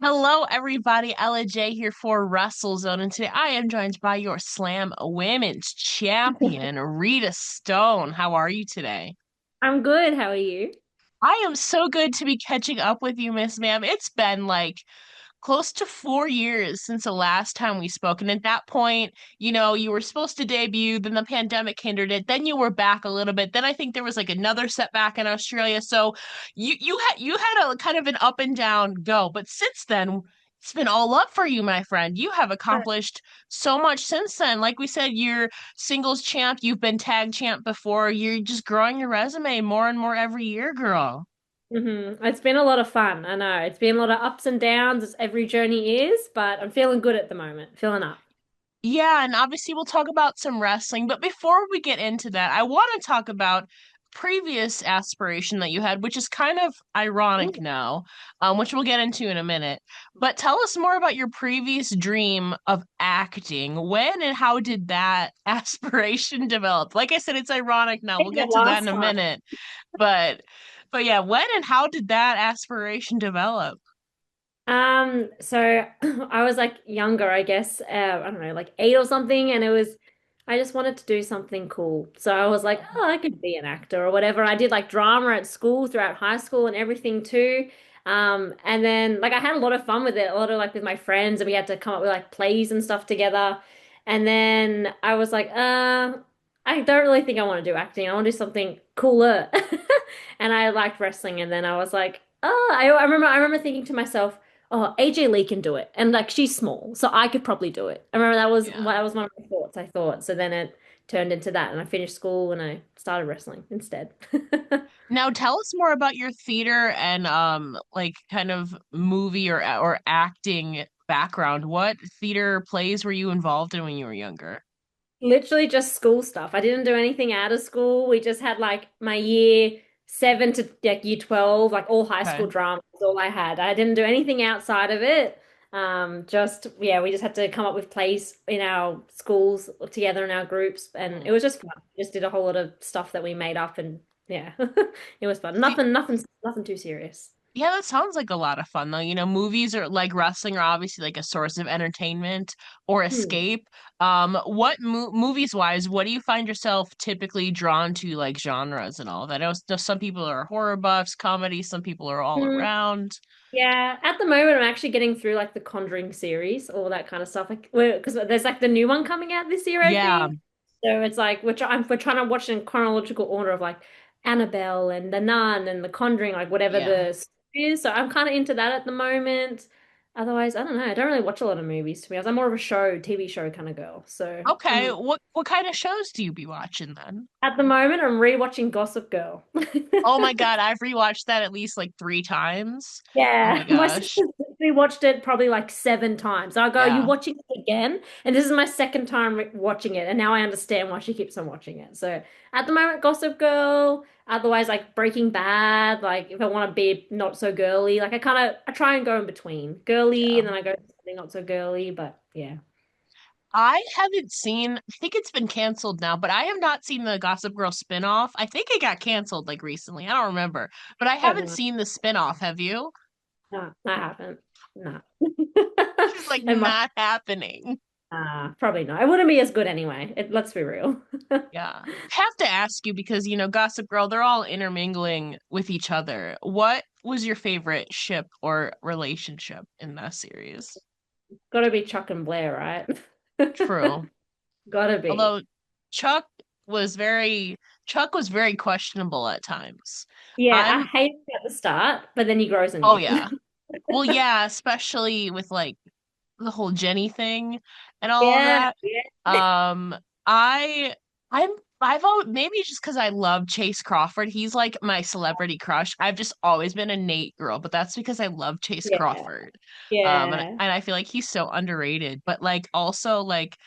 Hello, everybody. Ella J here for WrestleZone, and today I am joined by your Slam Women's Champion, Rita Stone. How are you today? I'm good. How are you? I am so good to be catching up with you, Miss Ma'am. It's been like close to 4 years since the last time we spoke, and at that point, you were supposed to debut, then the pandemic hindered it, then you were back a little bit. Then I think there was like another setback in Australia. So you had a kind of an up and down go, but since then it's been all up for you, my friend. You have accomplished so much since then. Like we said, you're singles champ, you've been tag champ before. You're just growing your resume more and more every year, girl. It's been a lot of fun. I know. It's been a lot of ups and downs, as every journey is, but I'm feeling good at the moment. Feeling up. Yeah, and obviously we'll talk about some wrestling, but before we get into that, I want to talk about previous aspiration that you had, which is kind of ironic Ooh. now, which we'll get into in a minute. But tell us more about your previous dream of acting. When and how did that aspiration develop? Like I said, it's ironic now. We'll The get to that last in a time. minute. But but yeah, when and how did that aspiration develop? So I was like younger, I guess. I don't know, like eight or something, and I just wanted to do something cool. So I was like, oh, I could be an actor or whatever. I did like drama at school throughout high school and everything too. And then like I had a lot of fun with it, a lot of like with my friends, and we had to come up with like plays and stuff together. And then I was like, I don't really think I want to do acting. I want to do something cooler. And I liked wrestling, and then I was like, oh, I remember thinking to myself, oh, AJ Lee can do it. And like she's small, so I could probably do it. I remember Yeah. that was one of my thoughts I thought. So then it turned into that and I finished school and I started wrestling instead. Now tell us more about your theater and like kind of movie or acting background. What theater plays were you involved in when you were younger? Literally just school stuff. I didn't do anything out of school. We just had like my year seven to like year 12, like all high school Okay. drama was all I had. I didn't do anything outside of it. Just yeah, we just had to come up with plays in our schools together in our groups, and it Mm. was just fun. We just did a whole lot of stuff that we made up, and yeah, it was fun. See, Nothing too serious. yeah, that sounds like a lot of fun though. Movies are like wrestling are obviously like a source of entertainment or Hmm. escape. What movies wise, what do you find yourself typically drawn to like genres and all of that? I know some people are horror buffs, comedy, some people are all around. Yeah, at the moment I'm actually getting through like the Conjuring series, all that kind of stuff. Like, because there's like the new one coming out this year, I Yeah, think. So it's like we're trying to watch in chronological order of like Annabelle and the Nun and the Conjuring, like whatever yeah. the story is. So I'm kind of into that at the moment. Otherwise, I don't know. I don't really watch a lot of movies to be honest. I'm more of a TV show kind of girl. So Okay, I'm what kind of shows do you be watching then? at the moment I'm rewatching Gossip Girl. Oh my God, I've rewatched that at least like 3 times. Oh my Yeah, my gosh. sister's literally watched it probably like seven times. I go, "You Yeah. watching it again?" And this is my second time watching it, and now I understand why she keeps on watching it. So at the moment, Gossip Girl. Otherwise, like Breaking Bad. Like if I want to be not so girly, like I try and go in between girly, Yeah. and then I go to something not so girly. But yeah, I haven't seen, I think it's been canceled now, but I have not seen the Gossip Girl spinoff. I think it got canceled like recently. I don't remember, but I I don't haven't know. seen the spinoff. Have you? No, I haven't. No. It's like And my, not happening. probably not. It wouldn't be as good anyway. Let's be real. Yeah. Have to ask you because, Gossip Girl, they're all intermingling with each other. What was your favorite ship or relationship in that series? Gotta be Chuck and Blair, right? True. Gotta be. Although Chuck Chuck was very questionable at times. Yeah, I I'm hate it at the start, but then he grows on oh you. yeah. Well, yeah, especially with like the whole Jenny thing and all of Yeah, that. yeah. Um I I'm I've always maybe just because I love Chase Crawford. He's like my celebrity crush. I've just always been a Nate girl, but that's because I love Chase Yeah, Crawford. And, yeah, and I feel like he's so underrated. But like also like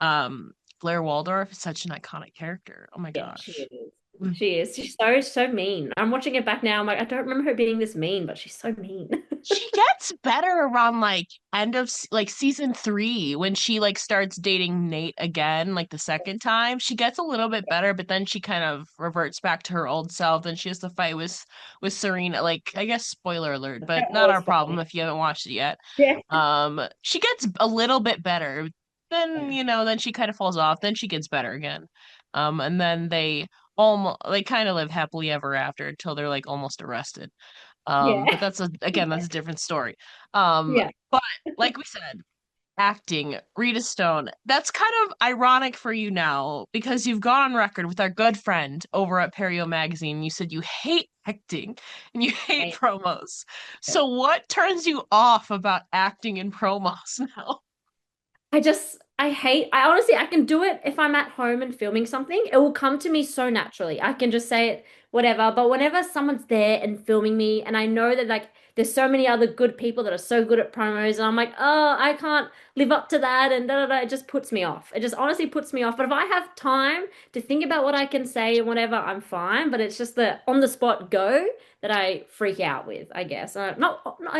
um Blair Waldorf is such an iconic character. Oh my yeah, she gosh. is. Mm. She is. She's so mean. I'm watching it back now. I'm like, I don't remember her being this mean, but she's so mean. She gets better around like end of like season 3 when she like starts dating Nate again, like the second time. She gets a little bit better, but then she kind of reverts back to her old self. Then she has to fight with Serena. Like, I guess spoiler alert, but They're not our always problem fighting. if you haven't watched it yet. Yeah. She gets a little bit better. Then, then she kind of falls off. Then she gets better again. And then they kind of live happily ever after until they're like almost arrested. But Yeah. that's a different story. Um, Yeah. but like we said, acting, Rita Stone, that's kind of ironic for you now because you've gone on record with our good friend over at Perio Magazine. You said you hate acting and you hate Yeah. promos. So what turns you off about acting in promos now? I honestly, I can do it if I'm at home and filming something. It will come to me so naturally. I can just say it, whatever. But whenever someone's there and filming me, and I know that like there's so many other good people that are so good at promos, and I'm like, oh, I can't live up to that, and da da da, it just puts me off. It just honestly puts me off. But if I have time to think about what I can say and whatever, I'm fine. But it's just the on the spot go that I freak out with, I guess. I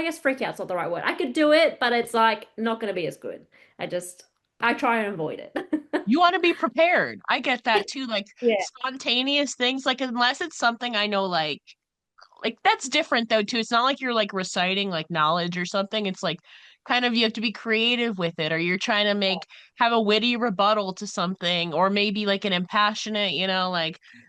guess freak out's not the right word. I could do it, but it's like not going to be as good. I just I try and avoid it. You want to be prepared. I get that too. Like Yeah. spontaneous things, like unless it's something I know like that's different though too. It's not like you're like reciting like knowledge or something. It's like kind of you have to be creative with it, or you're trying to make have a witty rebuttal to something, or maybe like an impassionate,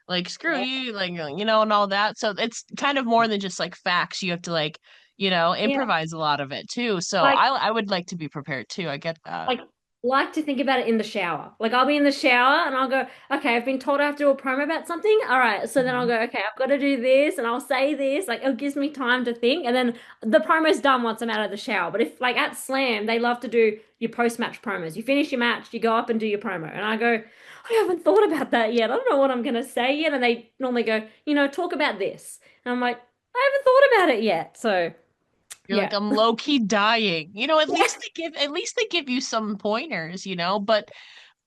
like screw Yeah. you, like and all that. So it's kind of more than just like facts. You have to like, Yeah. improvise a lot of it too. So Like I would like to be prepared too. I get that. like like to think about it in the shower. Like I'll be in the shower and I'll go, okay, I've been told I have to do a promo about something. All right. So then I'll Mhm. go, okay, I've got to do this and I'll say this. Like it gives me time to think. And then the promo's done once I'm out of the shower. But if like at Slam, they love to do your post-match promos. You finish your match, you go up and do your promo. And I go, I haven't thought about that yet. I don't know what I'm gonna say yet. And they normally go, talk about this. And I'm like, I haven't thought about it yet. So You're like, yeah. I'm low key dying. At Yeah. least they give you some pointers,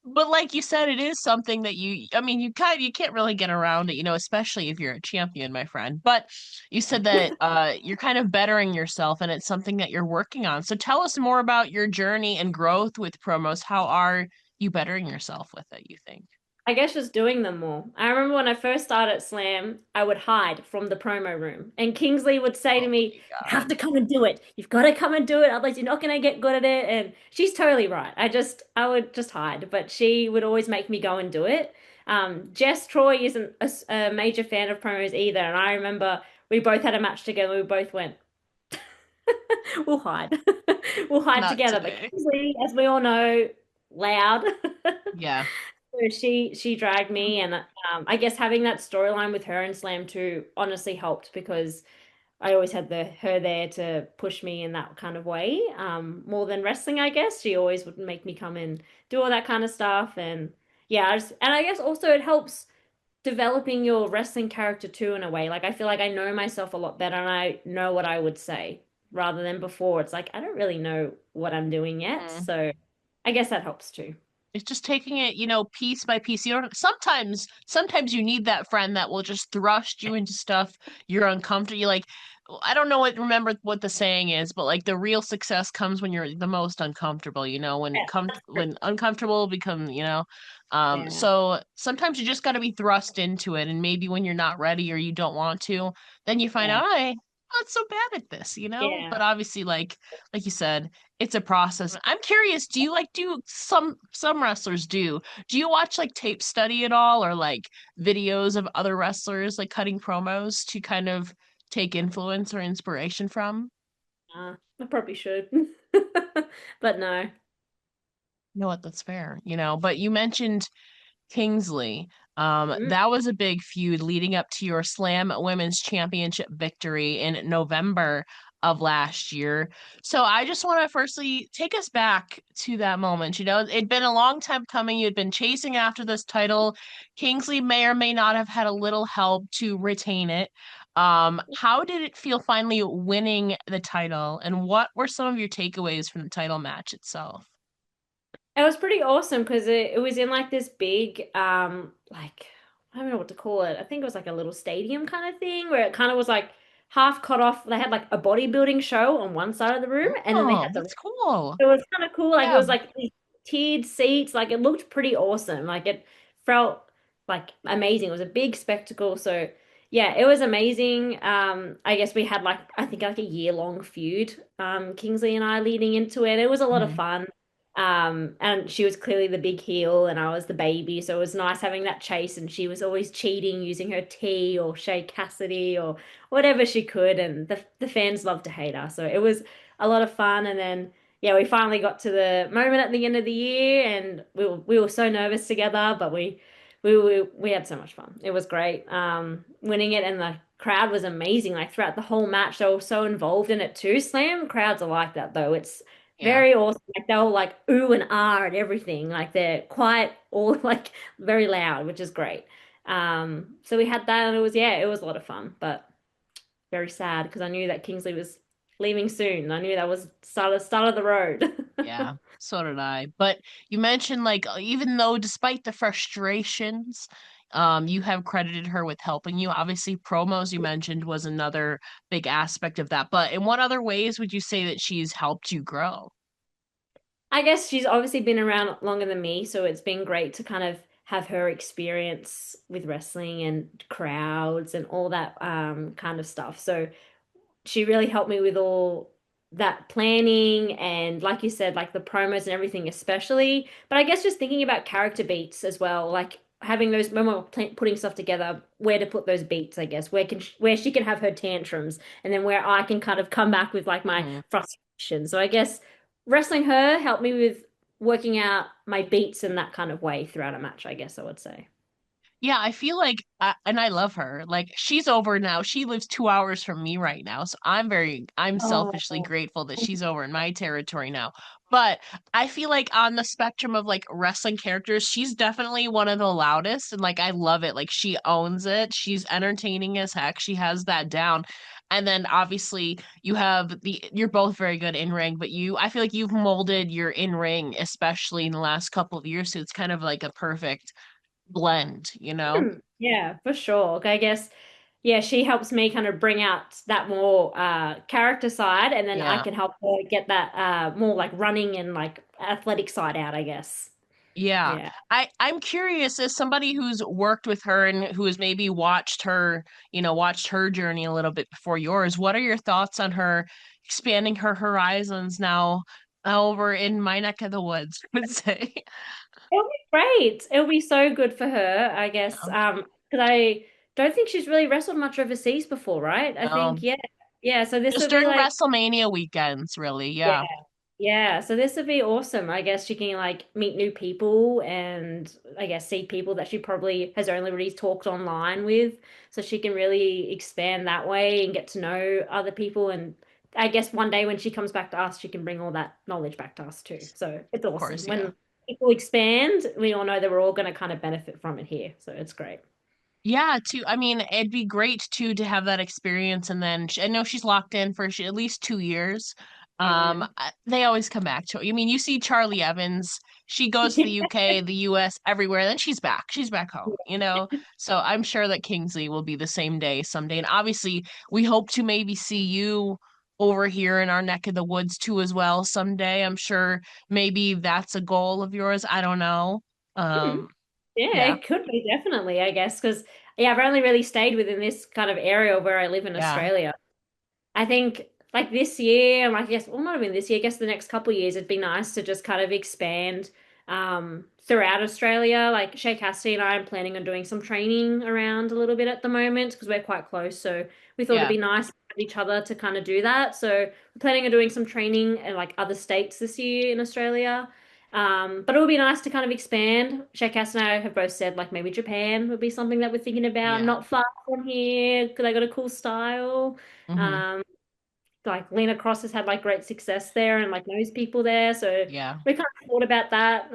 but like you said, it is something that I mean, you can't really get around it, especially if you're a champion, my friend. But you said that you're kind of bettering yourself and it's something that you're working on. So tell us more about your journey and growth with promos. How are you bettering yourself with it, you think? I guess just doing them more. I remember when I first started at Slam, I would hide from the promo room. And Kingsley would say to Oh me, my you have God. to come and do it. You've got to come and do it. Otherwise, you're not going to get good at it. And she's totally right. I would just hide, but she would always make me go and do it. Jess Troy isn't a major fan of promos either. And I remember we both had a match together. We both went, we'll hide. We'll hide Not together. But today. Kingsley, as we all know, loud. Yeah. So she dragged me, and I guess having that storyline with her and Slam 2 honestly helped because I always had her there to push me in that kind of way. More than wrestling, I guess. She always would make me come and do all that kind of stuff, and yeah, and I guess also it helps developing your wrestling character too in a way. Like I feel like I know myself a lot better, and I know what I would say rather than before. It's like I don't really know what I'm doing yet, Mm. so I guess that helps too. It's just taking it, piece by piece. You don't sometimes you need that friend that will just thrust you into stuff you're uncomfortable. You like I don't know remember what the saying is, but like the real success comes when you're the most uncomfortable, when Yeah, that's true. when uncomfortable become. Yeah. So sometimes you just got to be thrust into it, and maybe when you're not ready or you don't want to, then you find Yeah. out, I'm not so bad at this. Yeah. But obviously, like you said, it's a process. I'm curious, do you like do some wrestlers do you watch like tape study at all or like videos of other wrestlers like cutting promos to kind of take influence or inspiration from? I probably should. But no. You know what, that's fair, but you mentioned Kingsley. Mm. That was a big feud leading up to your Slam Women's Championship victory in November of last year. So I just want to firstly take us back to that moment. It'd been a long time coming. You'd been chasing after this title. Kingsley may or may not have had a little help to retain it. How did it feel finally winning the title, and what were some of your takeaways from the title match itself? It was pretty awesome because it was in like this big like I don't know what to call it. I think it was like a little stadium kind of thing where it kind of was like half cut off. They had like a bodybuilding show on one side of the room, and then they Oh, had the that's cool. it was kind of cool. Like it Yeah. was like these tiered seats. Like it looked pretty awesome. Like it felt like amazing. It was a big spectacle. So yeah, it was amazing. I guess we had like I think like a year-long feud, Kingsley and I leading into it. It was a lot of Mhm. fun. And she was clearly the big heel and I was the baby. So it was nice having that chase and she was always cheating using her tea or Shay Cassidy or whatever she could. And the fans loved to hate her. So it was a lot of fun. And then yeah, we finally got to the moment at the end of the year, and we were so nervous together, but we had so much fun. It was great, winning it, and the crowd was amazing. Like throughout the whole match, they were so involved in it too. Slam crowds are like that though. It's Yeah. very awesome. Like they're all like ooh and ah and everything. Like they're quite all like very loud, which is great. So we had that, and it was yeah, it was a lot of fun, but very sad because I knew that Kingsley was leaving soon. I knew that was start of the road. Yeah, so did I. But you mentioned like even though despite the frustrations, you have credited her with helping you. Obviously, promos you mentioned was another big aspect of that. But in what other ways would you say that she's helped you grow? I guess she's obviously been around longer than me, so it's been great to kind of have her experience with wrestling and crowds and all that kind of stuff. So she really helped me with all that planning and like you said like the promos and everything especially, but I guess just thinking about character beats as well, like having those when we're putting stuff together, where to put those beats, I guess where she can have her tantrums and then where I can kind of come back with like my Mhm. frustration. So I guess wrestling her helped me with working out my beats in that kind of way throughout a match, I guess I would say. Yeah, I feel like, and I love her. Like she's over now. She lives 2 hours from me right now, so I'm selfishly Oh, grateful that she's over in my territory now. But I feel like on the spectrum of like wrestling characters, she's definitely one of the loudest, and like I love it. Like she owns it. She's entertaining as heck. She has that down. And then obviously you're both very good in ring, but I feel like you've molded your in ring, especially in the last couple of years. So it's kind of like a perfect blend, you know? yeah, for sure. I guess, yeah, she helps me kind of bring out that more character side, and then I Yeah. can help her get that more like running and like athletic side out, I guess. Yeah. Yeah. I'm curious as somebody who's worked with her and who has maybe watched her journey a little bit before yours, what are your thoughts on her expanding her horizons now over in my neck of the woods, I would say. It'll be great. It'll be so good for her, I guess. Because I don't think she's really wrestled much overseas before, right? I think, No. yeah. Yeah, so this Just will be during like WrestleMania weekends, really. yeah. Yeah. Yeah, so this would be awesome. I guess she can like meet new people and I guess see people that she probably has only really talked online with. So she can really expand that way and get to know other people. And I guess one day when she comes back to us, she can bring all that knowledge back to us too. So it's Of awesome. course, yeah. When people expand, we all know that we're all going to kind of benefit from it here. So it's great. Yeah, I mean, it'd be great too to have that experience. And then I know she's locked in for at least 2 years. Yeah. They always come back to it. I mean, you see Charli Evans, she goes to the UK, the US, everywhere, then she's back. She's back home, you know? So I'm sure that Kingsley will be the same day someday. And obviously, we hope to maybe see you over here in our neck of the woods too as well someday. I'm sure maybe that's a goal of yours. I don't know. Hmm. Um, Yeah, yeah, it could be definitely, I guess, because yeah, I've only really stayed within this kind of area where I live in yeah, Australia. I think like this year, and I guess, well, not even this year, I guess the next couple of years, it'd be nice to just kind of expand throughout Australia. Like Shay Cassidy and I am planning on doing some training around a little bit at the moment because we're quite close. So we thought it'd yeah. be nice to have each other to kind of do that. So we're planning on doing some training in like other states this year in Australia. But it would be nice to kind of expand. Shay Cass and I have both said like maybe Japan would be something that we're thinking about, Yeah. not far from here because they got a cool style. Hmm. Um, like Lena Cross has had like great success there and like knows people there. So Yeah. we kind of thought about that.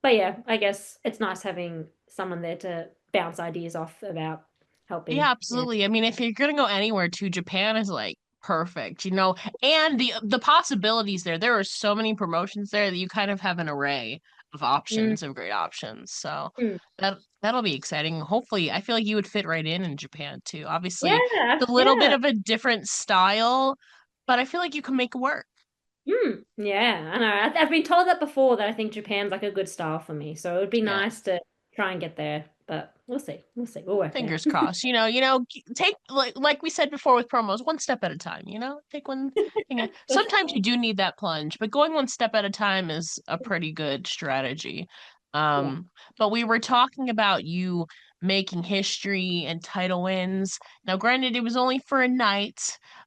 But yeah, I guess it's nice having someone there to bounce ideas off about Yeah, helping. Yeah. absolutely. I mean, if you're gonna go anywhere to Japan is like perfect, you know, and the possibilities there. There are so many promotions there that you kind of have an array. of Mm. options, of great options. So Mm. that'll be exciting. Hopefully, I feel like you would fit right in Japan too. Yeah, Obviously, it's a little bit yeah. of a different style, but I feel like you can make it work. Yeah, I know. I've been told that before that I think Japan's like a good style for me. So it would be Yeah. nice to try and get there, but we'll see. We'll see. We'll work there. Fingers crossed. Take like we said before with promos, one step at a time, Take one thing. For Sometimes you sure. do need that plunge, but going one step at a time is a pretty good strategy. Yeah. Um, but we were talking about you making history and title wins. Now, granted, it was only for a night,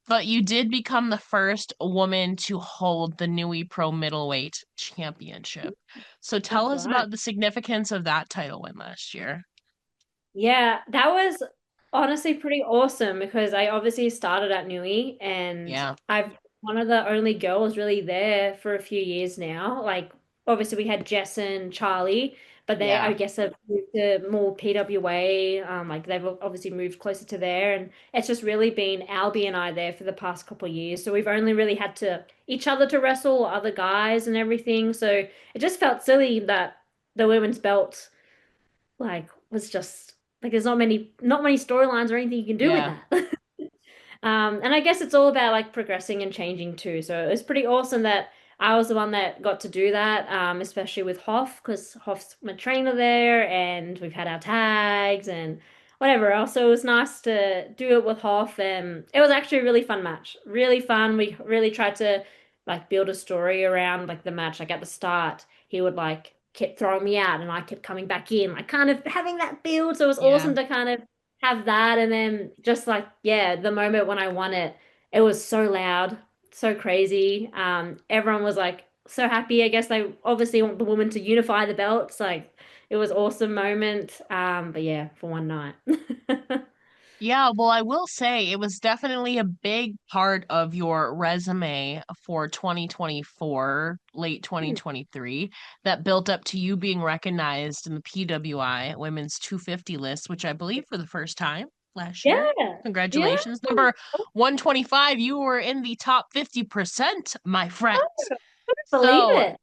but you did become the first woman to hold the Newy Pro Middleweight Championship. So tell That's us right. about the significance of that title win last year. Yeah, that was honestly pretty awesome because I obviously started at Newy and Yeah. I've one of the only girls really there for a few years now. Like obviously we had Jess and Charlie, but they I Yeah. guess have moved to more PWA. Like they've obviously moved closer to there and it's just really been Albie and I there for the past couple of years. So we've only really had to each other to wrestle, other guys and everything. So it just felt silly that the women's belt like was just like there's not many storylines or anything you can do with Yeah. that. And I guess it's all about like progressing and changing too. So it's pretty awesome that I was the one that got to do that, especially with Hoff, because Hoff's my trainer there, and we've had our tags and whatever else. So it was nice to do it with Hoff, and it was actually a really fun match. Really fun. We really tried to like build a story around like the match. Like at the start, he would like kept throwing me out, and I kept coming back in, like kind of having that build. So it was Yeah. awesome to kind of have that and then just like yeah the moment when I won it, it was so loud, so crazy. Everyone was like so happy. I guess they obviously want the woman to unify the belts. Like it was awesome moment. But yeah, for one night. Yeah, well, I will say it was definitely a big part of your resume for 2024, late 2023, that built up to you being recognized in the PWI Women's 250 list, which I believe for the first time last year. Yeah, yeah. Congratulations. Number 125, you were in the top 50%, my friend. Believe So, it.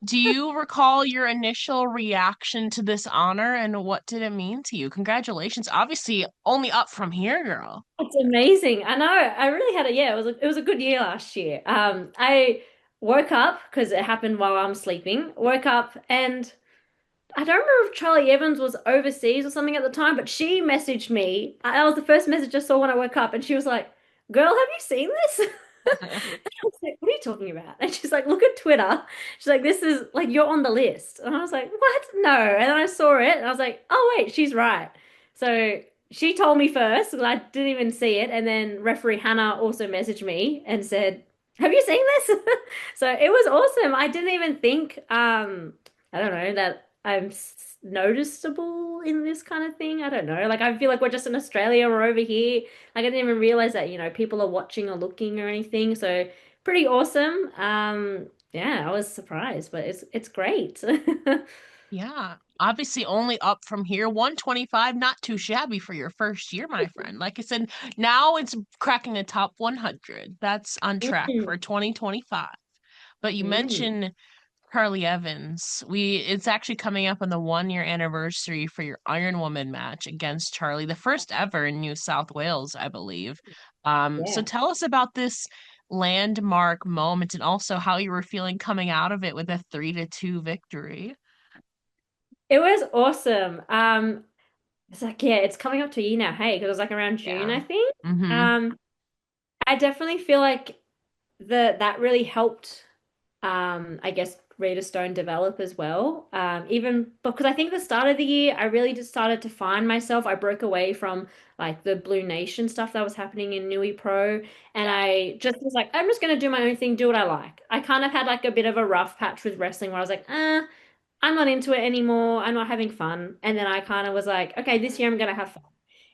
do you recall your initial reaction to this honor and what did it mean to you? Congratulations. Obviously, only up from here, girl. It's amazing. I know. I really had a yeah. It was a good year last year. I woke up because it happened while I'm sleeping. Woke up and I don't remember if Charli Evans was overseas or something at the time, but she messaged me. That was the first message I saw when I woke up, and she was like, "Girl, have you seen this?" I was like, "What are you talking about?" And she's like, "Look at Twitter." She's like, "This is like you're on the list," and I was like, "What? No!" And then I saw it, and I was like, "Oh wait, she's right." So she told me first, because I didn't even see it, and then referee Hannah also messaged me and said, "Have you seen this?" So it was awesome. I didn't even think. I don't know that noticeable in this kind of thing. I don't know. Like I feel like we're just in Australia or over here. Like I didn't even realize that, people are watching or looking or anything. So pretty awesome. Yeah, I was surprised, but it's great. Yeah, obviously only up from here. 125, not too shabby for your first year, my friend. Like I said, now it's cracking the top 100. That's on track Mm, for 2025. But you mm. mentioned Charli Evans. It's actually coming up on the 1 year anniversary for your Iron Woman match against Charlie, the first ever in New South Wales, I believe. So Yeah. tell us about this landmark moment and also how you were feeling coming out of it with a 3-2 victory. It was awesome. It's like, yeah, it's coming up to a year now, hey, because it was like around June, Yeah. I think. Mm-hmm. Um, I definitely feel like that really helped I guess Rita Stone develop as well. Even because I think the start of the year, I really just started to find myself. I broke away from like the Blue Nation stuff that was happening in Newy Pro, and Yeah. I just was like, I'm just gonna do my own thing, do what I like. I kind of had like a bit of a rough patch with wrestling where I was like, I'm not into it anymore. I'm not having fun. And then I kind of was like, okay, this year I'm gonna have fun.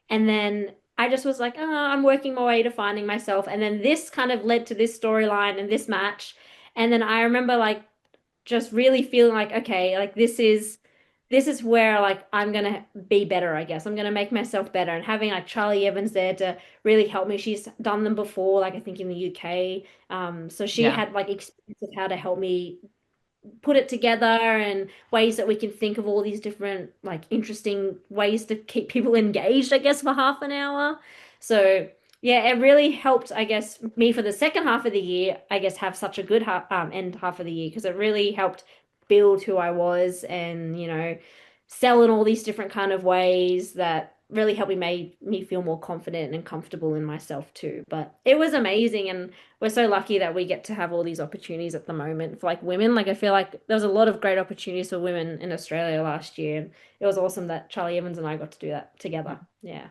And then I just was like, I'm working my way to finding myself. And then this kind of led to this storyline and this match. And then I remember like just really feeling like, okay, like this is where like I'm gonna be better, I guess. I'm gonna make myself better. And having like Charli Evans there to really help me. She's done them before, like I think in the UK. So she Yeah. had like experience of how to help me put it together and ways that we can think of all these different like interesting ways to keep people engaged, I guess, for half an hour. So yeah, it really helped, I guess, me for the second half of the year, I guess, have such a good end half of the year because it really helped build who I was and, sell in all these different kind of ways that really helped me made me feel more confident and comfortable in myself too. But it was amazing and we're so lucky that we get to have all these opportunities at the moment for like women. Like I feel like there was a lot of great opportunities for women in Australia last year. And it was awesome that Charli Evans and I got to do that together. Yeah.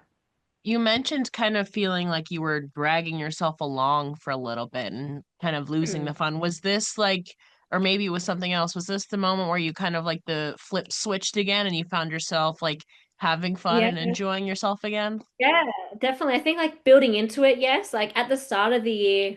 You mentioned kind of feeling like you were dragging yourself along for a little bit and kind of losing Hmm. the fun. Was this like, or maybe it was something else, was this the moment where you kind of like the flip switched again and you found yourself like having fun Yeah. and enjoying yourself again? Yeah, definitely. I think like building into it, yes. Like at the start of the year,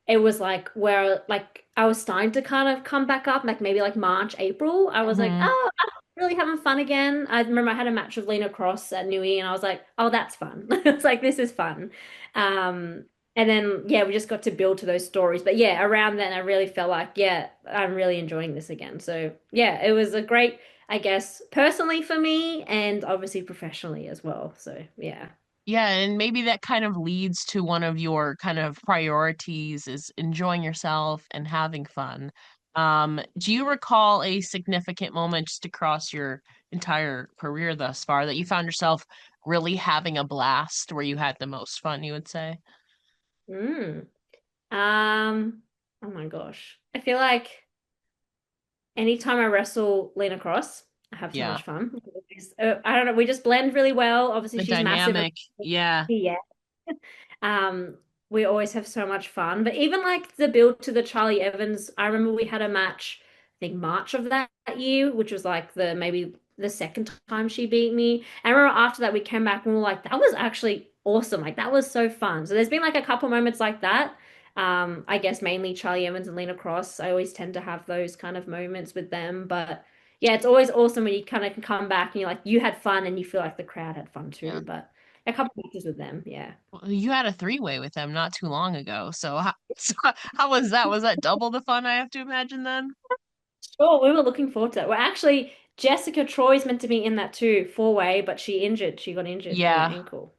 it was like where like I was starting to kind of come back up, like maybe like March, April. I was like, Hmm. oh, I'm really having fun again. I remember I had a match with Lena Cross at Newy, and I was like, oh, that's fun. It's like this is fun. Um, and then yeah, we just got to build to those stories. But yeah, around then I really felt like, yeah, I'm really enjoying this again. So yeah, it was a great, I guess, personally for me and obviously professionally as well. So yeah. Yeah, and maybe that kind of leads to one of your kind of priorities is enjoying yourself and having fun. Do you recall a significant moment just across your entire career thus far that you found yourself really having a blast where you had the most fun, you would say? Mm. Um, oh my gosh. I feel like anytime I wrestle Lena Cross, I have so Yeah. much fun. I don't know, we just blend really well. Obviously, The she's massive. dynamic. Yeah. Yeah. Um, we always have so much fun. But even like the build to the Charli Evans, I remember we had a match, I think March of that year, which was like the maybe the second time she beat me. And I remember after that we came back and we were like, that was actually awesome. Like that was so fun. So there's been like a couple moments like that. I guess mainly Charli Evans and Lena Cross. I always tend to have those kind of moments with them. But yeah, it's always awesome when you kind of can come back and you're like, you had fun and you feel like the crowd had fun Yeah. too. But a couple matches with them, yeah. Well, you had a three-way with them not too long ago. So so how was that? Was that double the fun I have to imagine then? Sure, we were looking forward to it. Well, actually, Jessica Troy's meant to be in that too, four-way, but she injured. She got injured in her Yeah. ankle.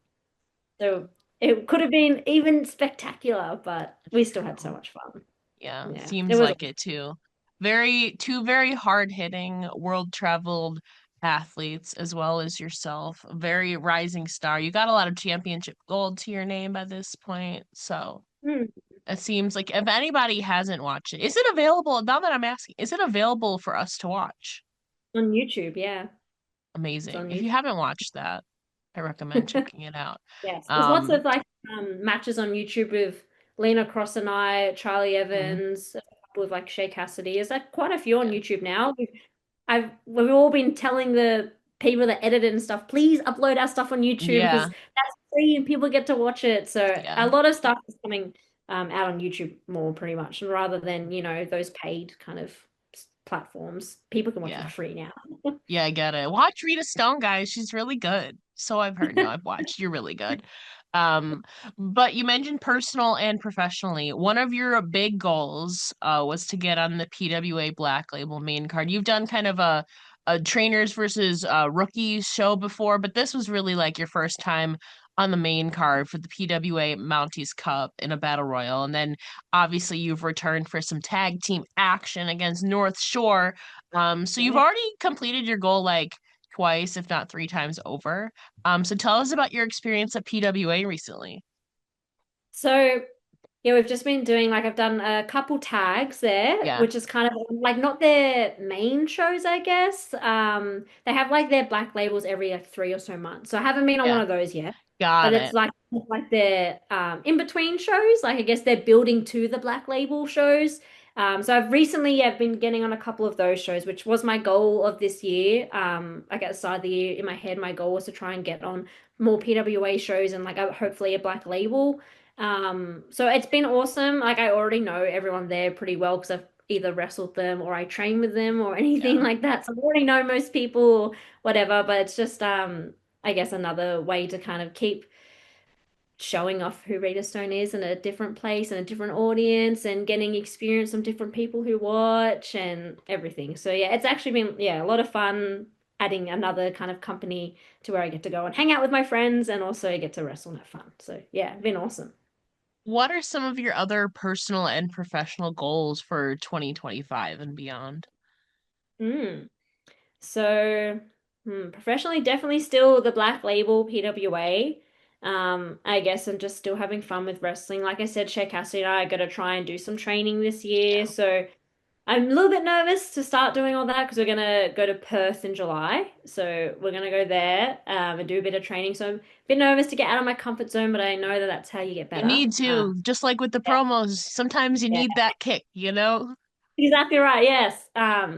So it could have been even spectacular, but we still had so much fun. Yeah, Yeah, it seems was. like it too. Two very hard-hitting, world-traveled athletes as well as yourself. A very rising star. You got a lot of championship gold to your name by this point. So Hmm, it seems like if anybody hasn't watched it, is it available? Now that I'm asking, is it available for us to watch? on YouTube, yeah. It's Amazing. on If you YouTube. haven't watched that, I recommend checking it out. Yes, there's lots Um, of like matches on YouTube with Lena Cross and I, Charlie mhm, Evans, a couple with like Shay Cassidy. There's like quite a few on yeah. YouTube now. We've all been telling the people that edit it and stuff, please upload our stuff on YouTube because Yeah. that's free and people get to watch it. So a Yeah. lot of stuff is coming out on YouTube more pretty much, and rather than, those paid kind of platforms, people can watch it for Yeah. free now. Yeah, I get it. Watch Rita Stone, guys. She's really good. So I've heard. No, I've watched. You're really good. Um, but you mentioned personal and professionally. One of your big goals was to get on the PWA Black Label main card. You've done kind of a trainers versus rookies show before, but this was really like your first time on the main card for the PWA Mounties Cup in a battle royal. And then obviously you've returned for some tag team action against North Shore. So you've Yeah. already completed your goal like twice, if not three times over. So tell us about your experience at PWA recently. So yeah, we've just been doing like I've done a couple tags there, Yeah, which is kind of like not their main shows, I guess. They have like their black labels every like 3 or so months. So I haven't been on one yeah, of those yet, got but it's it. like their in between shows. Like I guess they're building to the black label shows. So I've recently been getting on a couple of those shows, which was my goal of this year. Like at the start of the year in my head, my goal was to try and get on more PWA shows and like hopefully a black label. So it's been awesome. Like I already know everyone there pretty well because I've either wrestled them or I train with them or anything Yeah. like that. So I already know most people or whatever, but it's just I guess another way to kind of keep showing off who Rita Stone is in a different place and a different audience and getting experience from different people who watch and everything. So yeah, it's actually been a lot of fun adding another kind of company to where I get to go and hang out with my friends and also get to wrestle and have fun. So yeah, it's been awesome. What are some of your other personal and professional goals for 2025 and beyond? Mm. So, professionally, definitely still the black label PWA. I guess I'm just still having fun with wrestling. Like I said, Shea Cassidy and I are going to try and do some training this year. So I'm a little bit nervous to start doing all that because we're going to go to Perth in July. So we're going to go there and do a bit of training. So I'm a bit nervous to get out of my comfort zone, but I know that that's how you get You better. need to, just like with the Yeah. promos, sometimes you Yeah. need that kick, you know? Exactly right. Yes.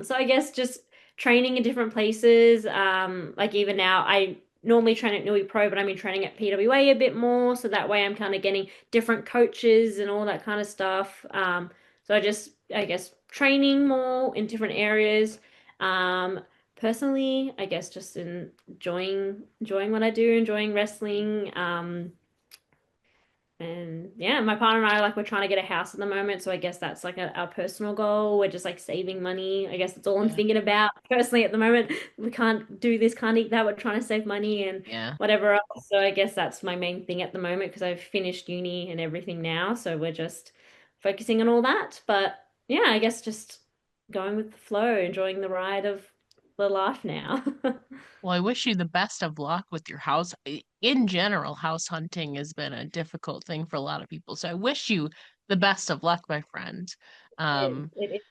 So I guess just training in different places. Like even now, I normally train at Newy Pro, but I'm in training at PWA a bit more, so that way I'm kind of getting different coaches and all that kind of stuff. So I guess, training more in different areas. Um, Personally, I guess just enjoying what I do, enjoying wrestling. And yeah, my partner and I like we're trying to get a house at the moment, so I guess that's like our personal goal. We're just like saving money. I guess that's all I'm Yeah. thinking about personally at the moment. We can't do this, can't eat that. We're trying to save money and Yeah. whatever else. So I guess that's my main thing at the moment because I've finished uni and everything now. So we're just focusing on all that. But yeah, I guess just going with the flow, enjoying the ride of the life now. Well, I wish you the best of luck with your house. In general, house hunting has been a difficult thing for a lot of people. So I wish you the best of luck, my friend. Um, It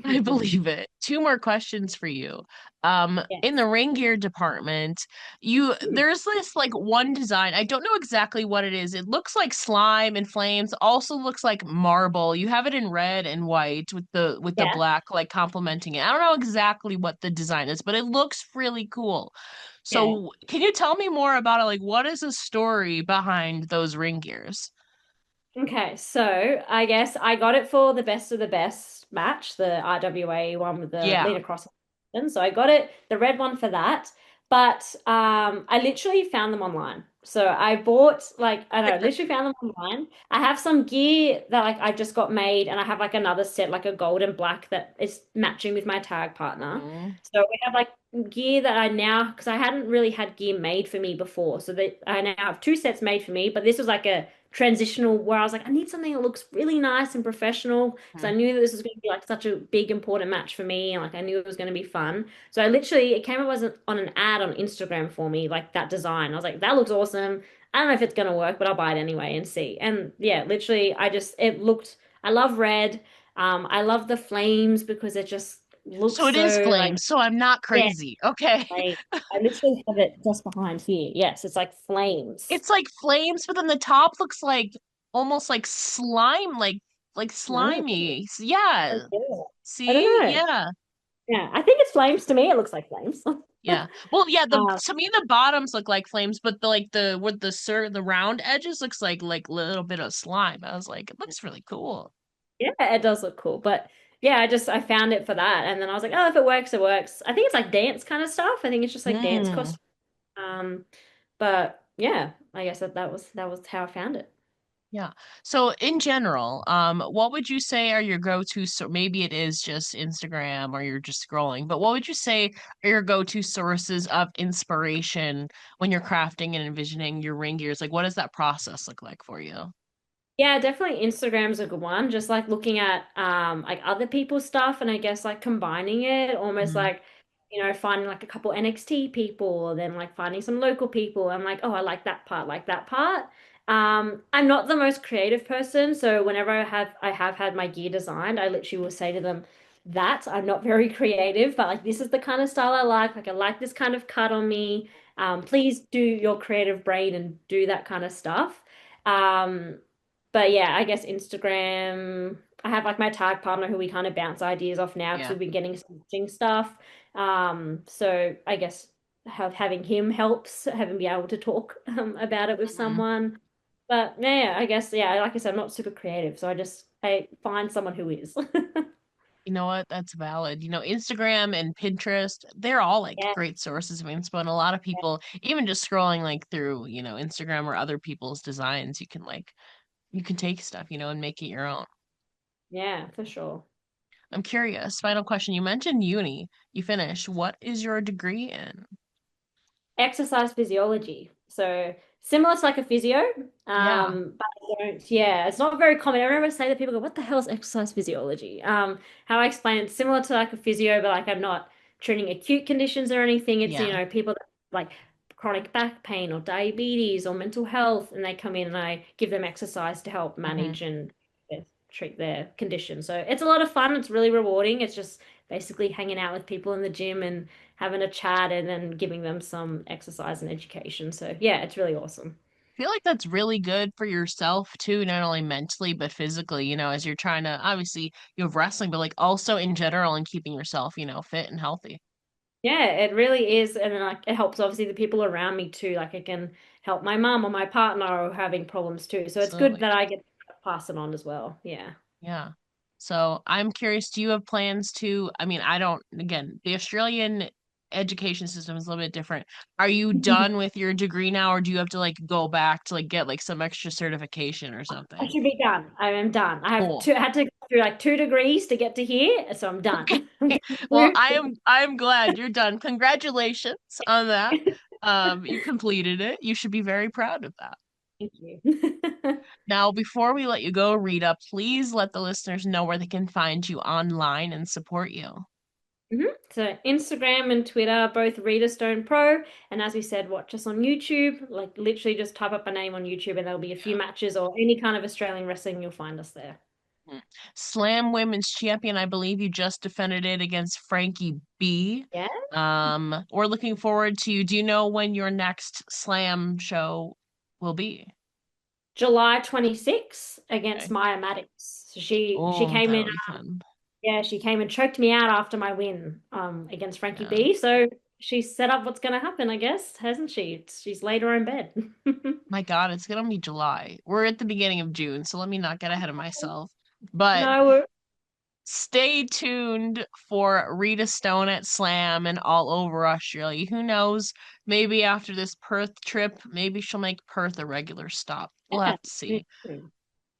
I is. believe it. Two more questions for you. In Yes. the ring gear department, there's this like one design. I don't know exactly what it is. It looks like slime and flames, also looks like marble. You have it in red and white with the Yeah. black like complementing it. I don't know exactly what the design is, but it looks really cool. Yeah. So, can you tell me more about it? Like, what is the story behind those ring gears? Okay, so I guess I got it for the best of the best match, the RWA one with the Yeah. lean across. So I got it, the red one for that. But I literally found them online. So I bought like I don't know, literally found them online. I have some gear that like I just got made, and I have like another set, like a gold and black that is matching with my tag partner. Mm. So we have like gear that I now because I hadn't really had gear made for me before. So that I now have two sets made for me, but this was like a transitional where I was like, I need something that looks really nice and professional because I knew that this was going to be like such a big important match for me and like I knew it was going to be fun. So I literally it came up as on an ad on Instagram for me, like that design. I was like, that looks awesome. I don't know if it's going to work, but I'll buy it anyway and see. And yeah, literally it looked I love red. I love the flames because it just looks So it is so like flames, so I'm not yeah, crazy. Okay. like I literally have it just behind here. Yes, it's like flames. It's like flames, but then the top looks like almost like slime, like No, slimy. I Yeah. don't See? know. Yeah. Yeah, I think it's flames to me. It looks like flames. Yeah. Well, yeah, the Um, to me the bottoms look like flames, but the like the with the round edges looks like little bit of slime. I was like, it looks really cool. yeah, it does look cool. But yeah, I found it for that, and then I was like, oh, if it works, it works. I think it's like dance kind of stuff. I think it's just like dance Mm. costume. Um, but yeah, I guess that was how I found it. Yeah. So in general, what would you say are your go-to, so maybe it is just Instagram or you're just scrolling, but what would you say are your go-to sources of inspiration when you're crafting and envisioning your ring gears? Like what does that process look like for you? Yeah, definitely Instagram's a good one. Just like looking at like other people's stuff and I guess like combining it, almost Mhm. like, finding like a couple NXT people and then like finding some local people. I'm like, oh, I like that part. I'm not the most creative person, so whenever I have had my gear designed, I literally will say to them that I'm not very creative, but like this is the kind of style I like. Like I like this kind of cut on me. Please do your creative brain and do that kind of stuff. Um, but yeah, I guess Instagram. I have like my tag partner who we kind of bounce ideas off now because Yeah. we've been getting some matching stuff. So I guess having him helps, having be able to talk about it with Mhm. someone. But yeah, I guess yeah, like I said, I'm not super creative, so I find someone who is. You know what? That's valid. Instagram and Pinterest, they're all like Yeah, great sources of inspo. And a lot of people, even just scrolling like through, Instagram or other people's designs, you can take stuff, and make it your own. yeah, for sure. I'm curious. Final question. You mentioned uni. You finished. What is your degree in? Exercise physiology. So similar to like a physio, Yeah. but I don't, yeah, it's not very common. I remember say that people go, what the hell is exercise physiology? How I explain it, similar to like a physio, but like I'm not treating acute conditions or anything. It's, Yeah. people that like chronic back pain or diabetes or mental health, and they come in and I give them exercise to help Hmm. manage and treat their condition. So it's a lot of fun. It's really rewarding. It's just basically hanging out with people in the gym and having a chat and then giving them some exercise and education. So yeah, it's really awesome. I feel like that's really good for yourself too, not only mentally but physically, as you're trying to obviously you have wrestling, but like also in general and keeping yourself, fit and healthy. Yeah, it really is. And then like it helps obviously the people around me too. Like I can help my mum or my partner who are having problems too. So it's good Absolutely. that I get to pass it on as well. Yeah. Yeah. So I'm curious, do you have plans to, I mean, I don't, again, the Australian education system is a little bit different. Are you done with your degree now, or do you have to like go back to like get like some extra certification or I something? should be done. I am done. I have Cool. two, I had to go through like 2 degrees to get to here, so I'm Okay. done. I'm Well, through. I am glad you're done. Congratulations on that. You completed it. You should be very proud of that. Thank you. Now, before we let you go, Rita, please let the listeners know where they can find you online and support you. So Instagram and Twitter, both Rita Stone Pro. And as we said, watch us on YouTube. Like literally just type up a name on YouTube and there'll be a few matches or any kind of Australian wrestling, you'll find us there. Mhm. Slam Women's Champion, I believe you just defended it against Frankie B. Yeah. We're looking forward to, do you know when your next Slam show will be? July 26th against Okay. Maya Maddox. So she Oh, came in, that'll be fun. yeah, she came and choked me out after my win against Frankie Yeah. B. So she's set up what's gonna happen, I guess, hasn't she? She's laid her in bed. My God, it's gonna be July. We're at the beginning of June, so let me not get ahead of myself. But No, stay tuned for Rita Stone at Slam and all over Australia. Who knows? Maybe after this Perth trip, maybe she'll make Perth a regular stop. We'll yeah. have to see.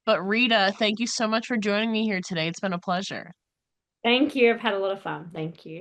But Rita, thank you so much for joining me here today. It's been a pleasure. Thank you. I've had a lot of fun. Thank you.